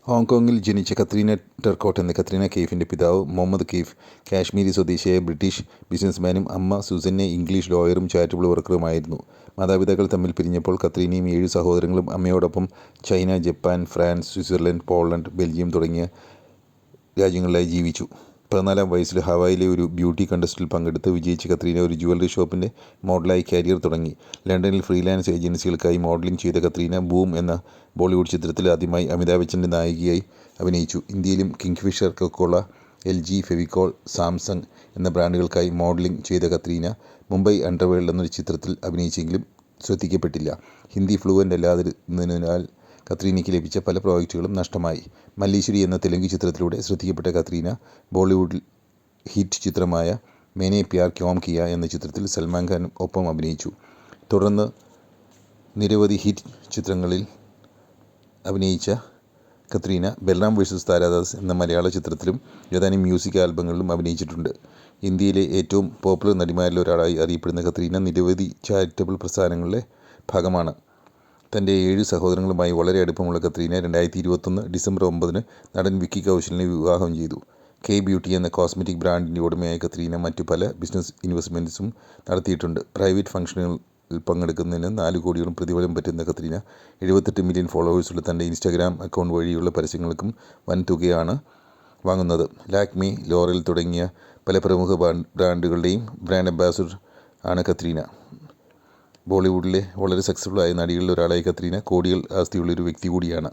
ഹോങ്കോങ്ങിൽ ജനിച്ച കത്രീന ടെർക്കോട്ട് എന്ന കത്രീന കെയ്ഫിൻ്റെ പിതാവ് മുഹമ്മദ് കെയ്ഫ് കാശ്മീരി സ്വദേശിയായ ബ്രിട്ടീഷ് ബിസിനസ്മാനും അമ്മ സുസന്നെ ഇംഗ്ലീഷ് ലോയറും ചാരിറ്റബിൾ വർക്കറുമായിരുന്നു. മാതാപിതാക്കൾ തമ്മിൽ പിരിഞ്ഞപ്പോൾ കത്രീനയും 7 സഹോദരങ്ങളും അമ്മയോടൊപ്പം China, Japan, France, Switzerland, Poland, Belgium തുടങ്ങിയ രാജ്യങ്ങളിലായി ജീവിച്ചു. 14-ാം വയസ്സിൽ ഹവായിലെ ഒരു ബ്യൂട്ടി കണ്ടസ്റ്റിൽ പങ്കെടുത്ത് വിജയിച്ച കത്രീന ഒരു ജ്വല്ലറി ഷോപ്പിൻ്റെ മോഡലായി കരിയർ തുടങ്ങി. ലണ്ടനിൽ ഫ്രീലാൻസ് ഏജൻസികൾക്കായി മോഡലിംഗ് ചെയ്ത കത്രീന ബൂം എന്ന ബോളിവുഡ് ചിത്രത്തിൽ ആദ്യമായി അമിതാഭ് ബച്ചൻ്റെ നായികയായി അഭിനയിച്ചു. ഇന്ത്യയിലും കിങ്ഫിഷർ, കൊക്കോള, LG, ഫെവിക്കോൾ, സാംസങ് എന്ന ബ്രാൻഡുകൾക്കായി മോഡലിംഗ് ചെയ്ത കത്രീന മുംബൈ അണ്ടർവേൾഡ് എന്നൊരു ചിത്രത്തിൽ അഭിനയിച്ചെങ്കിലും ശ്രദ്ധിക്കപ്പെട്ടില്ല. ഹിന്ദി ഫ്ലുവൻ്റ് അല്ലാതിരുന്നതിനാൽ കത്രീനയ്ക്ക് ലഭിച്ച പല പ്രോജക്റ്റുകളും നഷ്ടമായി. മല്ലീശ്വരി എന്ന തെലുങ്ക് ചിത്രത്തിലൂടെ ശ്രദ്ധിക്കപ്പെട്ട കത്രീന ബോളിവുഡിൽ ഹിറ്റ് ചിത്രമായ മേനെ പ്യാർ ക്യോം കിയ എന്ന ചിത്രത്തിൽ സൽമാൻ ഖാൻ ഒപ്പം അഭിനയിച്ചു. തുടർന്ന് നിരവധി ഹിറ്റ് ചിത്രങ്ങളിൽ അഭിനയിച്ച കത്രീന ബൽറാം വേഴ്സസ് താരാദാസ് എന്ന മലയാള ചിത്രത്തിലും ഏതാനും മ്യൂസിക് ആൽബങ്ങളിലും അഭിനയിച്ചിട്ടുണ്ട്. ഇന്ത്യയിലെ ഏറ്റവും പോപ്പുലർ നടിമാരിൽ ഒരാളായി അറിയപ്പെടുന്ന കത്രീന നിരവധി ചാരിറ്റബിൾ പ്രസ്ഥാനങ്ങളിലെ ഭാഗമാണ്. തൻ്റെ 7 സഹോദരങ്ങളുമായി വളരെ അടുപ്പമുള്ള കത്രീന 2021 ഡിസംബർ 9 നടൻ വിക്കി കൗശലിനെ വിവാഹം ചെയ്തു. K-Beauty എന്ന കോസ്മെറ്റിക് ബ്രാൻഡിൻ്റെ ഉടമയായ കത്രീന മറ്റു പല ബിസിനസ് ഇൻവെസ്റ്റ്മെൻറ്റ്സും നടത്തിയിട്ടുണ്ട്. പ്രൈവറ്റ് ഫംഗ്ഷനുകളിൽ പങ്കെടുക്കുന്നതിന് 4 കോടിയോളം പ്രതിഫലം പറ്റുന്ന കത്രീന 78 മില്യൺ ഫോളോവേഴ്സുള്ള തൻ്റെ ഇൻസ്റ്റാഗ്രാം അക്കൗണ്ട് വഴിയുള്ള പരസ്യങ്ങൾക്കും വൻ തുകയാണ് വാങ്ങുന്നത്. ലാക്മി, ലോറൽ തുടങ്ങിയ പല പ്രമുഖ ബ്രാൻഡുകളുടെയും ബ്രാൻഡ് അംബാസഡർ ആണ് കത്രീന. ബോളിവുഡിലെ വളരെ സക്സസ്ഫുൾ ആയ നടികളിൽ ഒരാളായ കത്രീന കോടികൾ ആസ്തിയുള്ളൊരു വ്യക്തി കൂടിയാണ്.